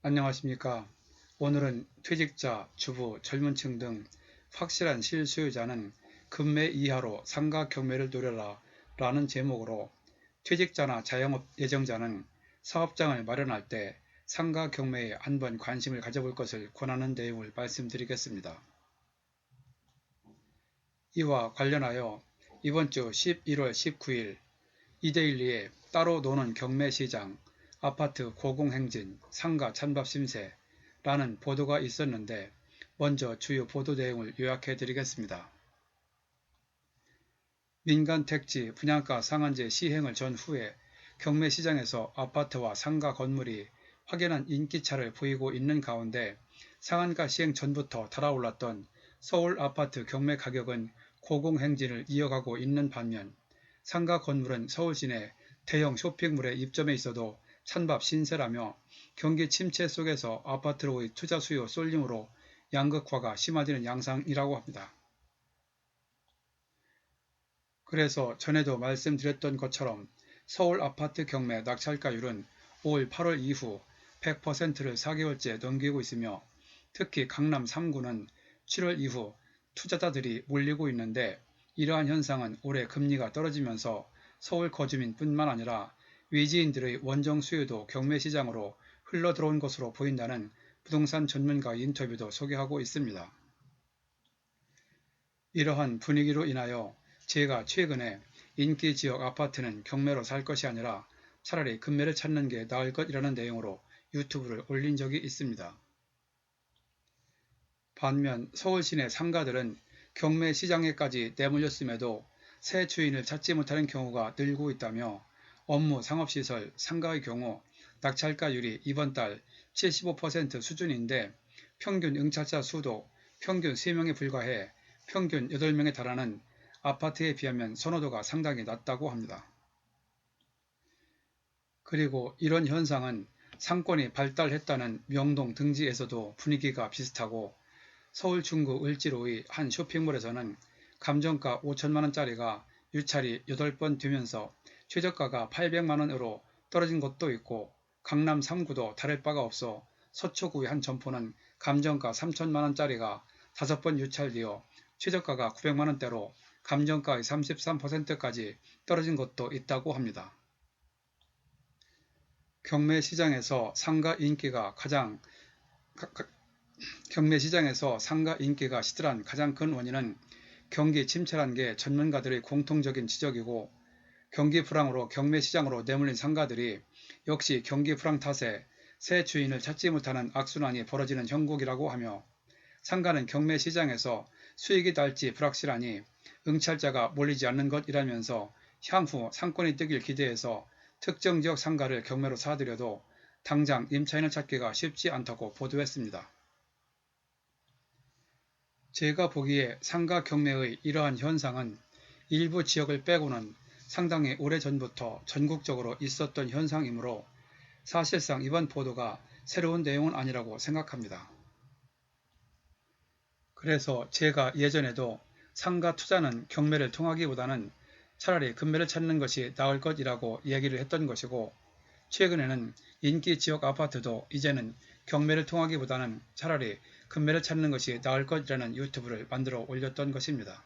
안녕하십니까. 오늘은 퇴직자, 주부, 젊은층 등 확실한 실수요자는 급매 이하로 상가 경매를 노려라 라는 제목으로 퇴직자나 자영업 예정자는 사업장을 마련할 때 상가 경매에 한번 관심을 가져볼 것을 권하는 내용을 말씀드리겠습니다. 이와 관련하여 이번 주 11월 19일 이데일리에 따로 노는 경매시장, 아파트 고공행진, 상가 찬밥 심세라는 보도가 있었는데 먼저 주요 보도 내용을 요약해 드리겠습니다. 민간 택지 분양가 상한제 시행을 전후에 경매시장에서 아파트와 상가 건물이 확연한 인기차를 보이고 있는 가운데 상한가 시행 전부터 달아올랐던 서울 아파트 경매 가격은 고공행진을 이어가고 있는 반면 상가 건물은 서울 시내 대형 쇼핑몰에 입점해 있어도 찬밥 신세라며 경기 침체 속에서 아파트로의 투자 수요 쏠림으로 양극화가 심화되는 양상이라고 합니다. 그래서 전에도 말씀드렸던 것처럼 서울 아파트 경매 낙찰가율은 올 8월 이후 100%를 4개월째 넘기고 있으며 특히 강남 3구는 7월 이후 투자자들이 몰리고 있는데 이러한 현상은 올해 금리가 떨어지면서 서울 거주민뿐만 아니라 외지인들의 원정 수요도 경매시장으로 흘러들어온 것으로 보인다는 부동산 전문가 인터뷰도 소개하고 있습니다. 이러한 분위기로 인하여 제가 최근에 인기 지역 아파트는 경매로 살 것이 아니라 차라리 급매를 찾는 게 나을 것이라는 내용으로 유튜브를 올린 적이 있습니다. 반면 서울 시내 상가들은 경매 시장에까지 내몰렸음에도 새 주인을 찾지 못하는 경우가 늘고 있다며 업무 상업시설 상가의 경우 낙찰가율이 이번 달 75% 수준인데 평균 응찰자 수도 평균 3명에 불과해 평균 8명에 달하는 아파트에 비하면 선호도가 상당히 낮다고 합니다. 그리고 이런 현상은 상권이 발달했다는 명동 등지에서도 분위기가 비슷하고 서울 중구 을지로의 한 쇼핑몰에서는 감정가 5천만원짜리가 유찰이 8번 되면서 최저가가 800만원으로 떨어진 곳도 있고 강남 3구도 다를 바가 없어 서초구의 한 점포는 감정가 3천만원짜리가 5번 유찰되어 최저가가 900만원대로 감정가의 33%까지 떨어진 곳도 있다고 합니다. 경매시장에서 상가 인기가 시들한 가장 큰 원인은 경기 침체란 게 전문가들의 공통적인 지적이고 경기 불황으로 경매시장으로 내몰린 상가들이 역시 경기 불황 탓에 새 주인을 찾지 못하는 악순환이 벌어지는 형국이라고 하며 상가는 경매시장에서 수익이 날지 불확실하니 응찰자가 몰리지 않는 것이라면서 향후 상권이 뜨길 기대해서 특정 지역 상가를 경매로 사들여도 당장 임차인을 찾기가 쉽지 않다고 보도했습니다. 제가 보기에 상가 경매의 이러한 현상은 일부 지역을 빼고는 상당히 오래전부터 전국적으로 있었던 현상이므로 사실상 이번 보도가 새로운 내용은 아니라고 생각합니다. 그래서 제가 예전에도 상가 투자는 경매를 통하기보다는 차라리 급매를 찾는 것이 나을 것이라고 얘기를 했던 것이고 최근에는 인기 지역 아파트도 이제는 경매를 통하기보다는 차라리 급매를 찾는 것이 나을 것이라는 유튜브를 만들어 올렸던 것입니다.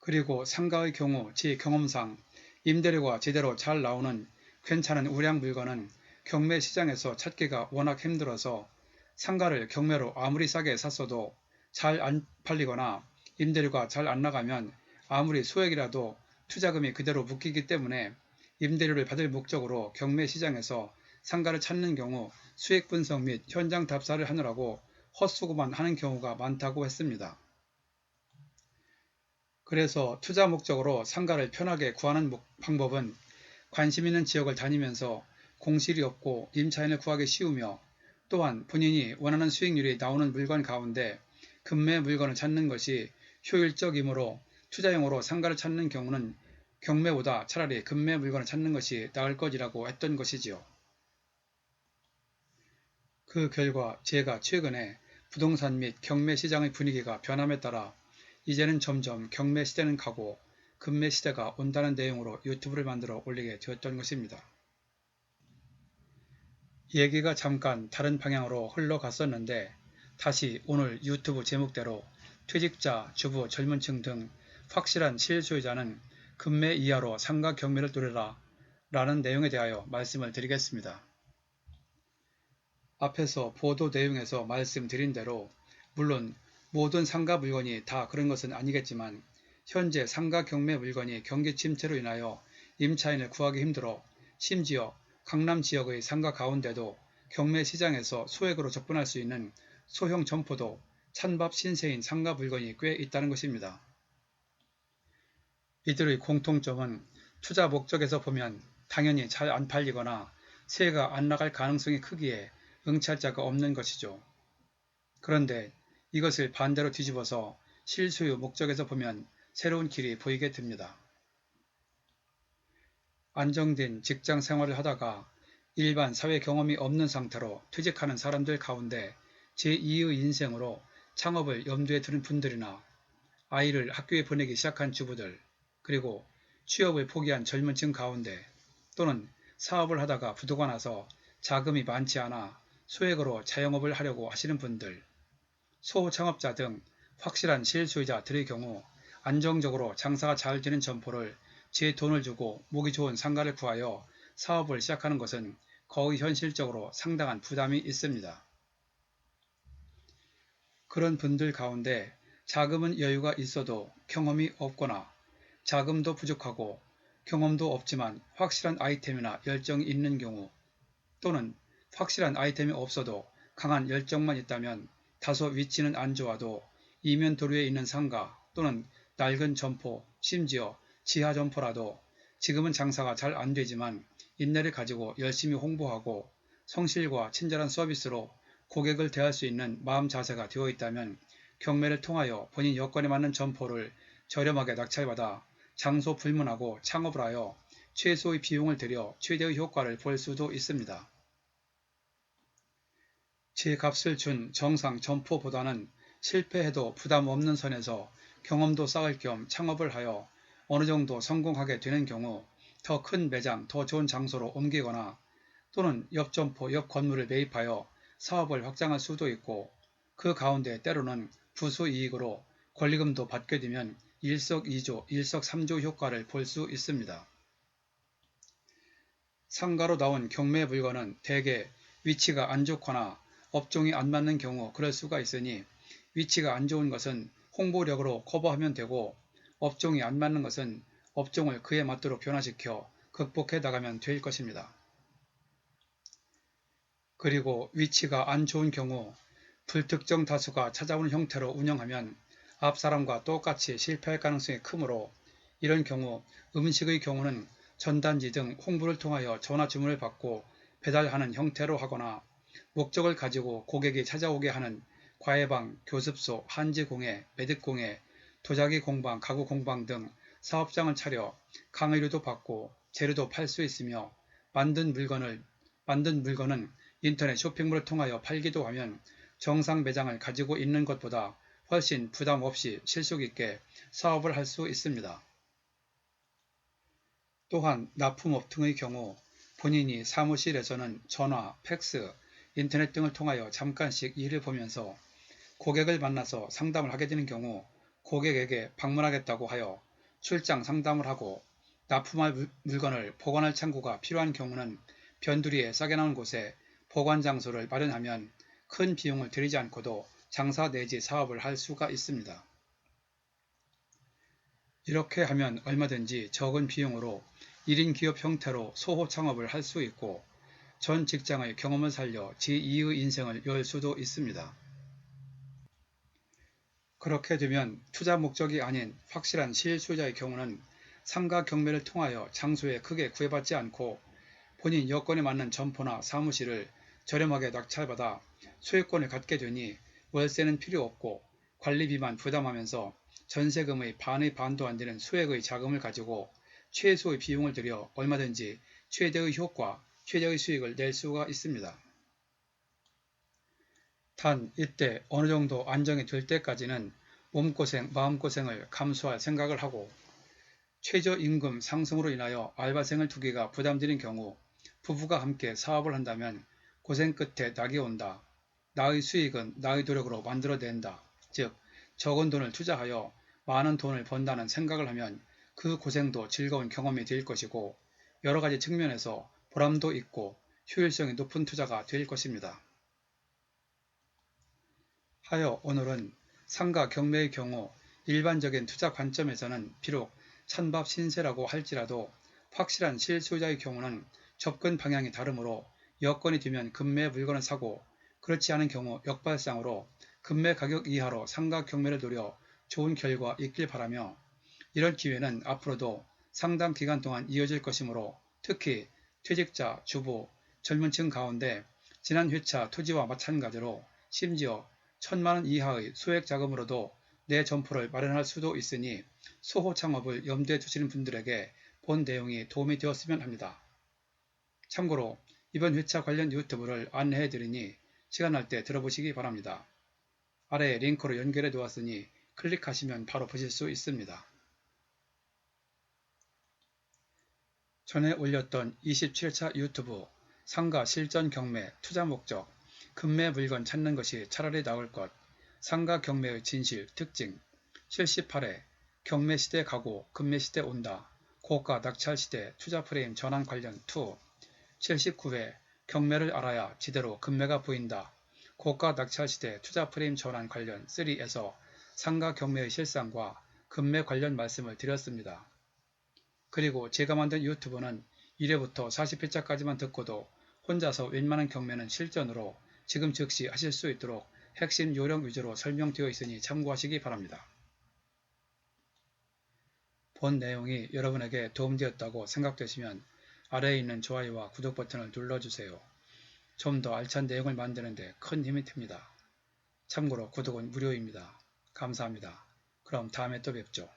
그리고 상가의 경우 제 경험상 임대료가 제대로 잘 나오는 괜찮은 우량 물건은 경매 시장에서 찾기가 워낙 힘들어서 상가를 경매로 아무리 싸게 샀어도 잘 안 팔리거나 임대료가 잘 안 나가면 아무리 소액이라도 투자금이 그대로 묶이기 때문에 임대료를 받을 목적으로 경매 시장에서 상가를 찾는 경우 수익 분석 및 현장 답사를 하느라고 헛수고만 하는 경우가 많다고 했습니다. 그래서 투자 목적으로 상가를 편하게 구하는 방법은 관심 있는 지역을 다니면서 공실이 없고 임차인을 구하기 쉬우며 또한 본인이 원하는 수익률이 나오는 물건 가운데 급매 물건을 찾는 것이 효율적이므로 투자용으로 상가를 찾는 경우는 경매보다 차라리 급매 물건을 찾는 것이 나을 것이라고 했던 것이지요. 그 결과 제가 최근에 부동산 및 경매 시장의 분위기가 변함에 따라 이제는 점점 경매 시대는 가고 급매 시대가 온다는 내용으로 유튜브를 만들어 올리게 되었던 것입니다. 얘기가 잠깐 다른 방향으로 흘러갔었는데 다시 오늘 유튜브 제목대로 퇴직자, 주부, 젊은층 등 확실한 실소유자는 금매 이하로 상가 경매를 노려라 라는 내용에 대하여 말씀을 드리겠습니다. 앞에서 보도 내용에서 말씀드린 대로 물론 모든 상가 물건이 다 그런 것은 아니겠지만 현재 상가 경매 물건이 경기 침체로 인하여 임차인을 구하기 힘들어 심지어 강남 지역의 상가 가운데도 경매 시장에서 소액으로 접근할 수 있는 소형 점포도 찬밥 신세인 상가 물건이 꽤 있다는 것입니다. 이들의 공통점은 투자 목적에서 보면 당연히 잘 안 팔리거나 세가 안 나갈 가능성이 크기에 응찰 자가 없는 것이죠. 그런데 이것을 반대로 뒤집어서 실소유 목적에서 보면 새로운 길이 보이게 됩니다. 안정된 직장 생활을 하다가 일반 사회 경험이 없는 상태로 퇴직하는 사람들 가운데 제2의 인생으로 창업을 염두에 두는 분들이나 아이를 학교에 보내기 시작한 주부들, 그리고 취업을 포기한 젊은 층 가운데 또는 사업을 하다가 부도가 나서 자금이 많지 않아 소액으로 자영업을 하려고 하시는 분들, 소창업자 등 확실한 실소유자들의 경우 안정적으로 장사가 잘 되는 점포를 제 돈을 주고 목이 좋은 상가를 구하여 사업을 시작하는 것은 거의 현실적으로 상당한 부담이 있습니다. 그런 분들 가운데 자금은 여유가 있어도 경험이 없거나 자금도 부족하고 경험도 없지만 확실한 아이템이나 열정이 있는 경우, 또는 확실한 아이템이 없어도 강한 열정만 있다면 다소 위치는 안 좋아도 이면 도로에 있는 상가 또는 낡은 점포, 심지어 지하 점포라도 지금은 장사가 잘 안 되지만 인내를 가지고 열심히 홍보하고 성실과 친절한 서비스로 고객을 대할 수 있는 마음 자세가 되어 있다면 경매를 통하여 본인 여건에 맞는 점포를 저렴하게 낙찰받아 장소 불문하고 창업을 하여 최소의 비용을 들여 최대의 효과를 볼 수도 있습니다. 제 값을 준 정상 점포보다는 실패해도 부담 없는 선에서 경험도 쌓을 겸 창업을 하여 어느 정도 성공하게 되는 경우 더 큰 매장, 더 좋은 장소로 옮기거나 또는 옆 점포, 옆 건물을 매입하여 사업을 확장할 수도 있고, 그 가운데 때로는 부수이익으로 권리금도 받게 되면 일석이조, 일석삼조 효과를 볼 수 있습니다. 상가로 나온 경매 물건은 대개 위치가 안 좋거나 업종이 안 맞는 경우 그럴 수가 있으니 위치가 안 좋은 것은 홍보력으로 커버하면 되고, 업종이 안 맞는 것은 업종을 그에 맞도록 변화시켜 극복해 나가면 될 것입니다. 그리고 위치가 안 좋은 경우 불특정 다수가 찾아오는 형태로 운영하면 앞 사람과 똑같이 실패할 가능성이 크므로, 이런 경우 음식의 경우는 전단지 등 홍보를 통하여 전화 주문을 받고 배달하는 형태로 하거나, 목적을 가지고 고객이 찾아오게 하는 과외방, 교습소, 한지공예, 매듭공예, 도자기 공방, 가구 공방 등 사업장을 차려 강의료도 받고 재료도 팔 수 있으며, 만든 물건은 인터넷 쇼핑몰을 통하여 팔기도 하면 정상 매장을 가지고 있는 것보다 훨씬 부담 없이 실속 있게 사업을 할 수 있습니다. 또한 납품업 등의 경우 본인이 사무실에서는 전화, 팩스, 인터넷 등을 통하여 잠깐씩 일을 보면서 고객을 만나서 상담을 하게 되는 경우 고객에게 방문하겠다고 하여 출장 상담을 하고, 납품할 물건을 보관할 창고가 필요한 경우는 변두리에 싸게 나온 곳에 보관 장소를 마련하면 큰 비용을 들이지 않고도 장사 내지 사업을 할 수가 있습니다. 이렇게 하면 얼마든지 적은 비용으로 1인 기업 형태로 소호 창업을 할 수 있고 전 직장의 경험을 살려 제2의 인생을 열 수도 있습니다. 그렇게 되면 투자 목적이 아닌 확실한 실소유자의 경우는 상가 경매를 통하여 장소에 크게 구애받지 않고 본인 여건에 맞는 점포나 사무실을 저렴하게 낙찰받아 소유권을 갖게 되니 월세는 필요 없고 관리비만 부담하면서 전세금의 반의 반도 안 되는 소액의 자금을 가지고 최소의 비용을 들여 얼마든지 최대의 효과, 최대의 수익을 낼 수가 있습니다. 단 이때 어느 정도 안정이 될 때까지는 몸고생, 마음고생을 감수할 생각을 하고, 최저임금 상승으로 인하여 알바생을 두기가 부담되는 경우 부부가 함께 사업을 한다면 고생 끝에 낙이 온다. 나의 수익은 나의 노력으로 만들어낸다. 즉, 적은 돈을 투자하여 많은 돈을 번다는 생각을 하면 그 고생도 즐거운 경험이 될 것이고 여러 가지 측면에서 보람도 있고 효율성이 높은 투자가 될 것입니다. 하여 오늘은 상가 경매의 경우 일반적인 투자 관점에서는 비록 찬밥 신세라고 할지라도 확실한 실수요자의 경우는 접근 방향이 다르므로 여건이 되면 급매의 물건을 사고 그렇지 않은 경우 역발상으로 급매 가격 이하로 상가 경매를 노려 좋은 결과 있길 바라며 이런 기회는 앞으로도 상당 기간 동안 이어질 것이므로 특히 퇴직자, 주부, 젊은 층 가운데 지난 회차 토지와 마찬가지로 심지어 1,000만원 이하의 소액 자금으로도 내 점포를 마련할 수도 있으니 소호 창업을 염두에 두시는 분들에게 본 내용이 도움이 되었으면 합니다. 참고로 이번 회차 관련 유튜브를 안내해 드리니 시간 날 때 들어보시기 바랍니다. 아래에 링크로 연결해 두었으니 클릭하시면 바로 보실 수 있습니다. 전에 올렸던 27차 유튜브 상가 실전 경매 투자 목적 급매 물건 찾는 것이 차라리 나을 것 상가 경매의 진실 특징 78회 경매 시대 가고 급매 시대 온다 고가 낙찰 시대 투자 프레임 전환 관련 2 79회 경매를 알아야 지대로 급매가 보인다 고가 낙찰 시대 투자 프레임 전환 관련 3에서 상가 경매의 실상과 급매 관련 말씀을 드렸습니다. 그리고 제가 만든 유튜브는 1회부터 40회차까지만 듣고도 혼자서 웬만한 경매는 실전으로 지금 즉시 하실 수 있도록 핵심 요령 위주로 설명되어 있으니 참고하시기 바랍니다. 본 내용이 여러분에게 도움되었다고 생각되시면 아래에 있는 좋아요와 구독 버튼을 눌러주세요. 좀 더 알찬 내용을 만드는 데 큰 힘이 됩니다. 참고로 구독은 무료입니다. 감사합니다. 그럼 다음에 또 뵙죠.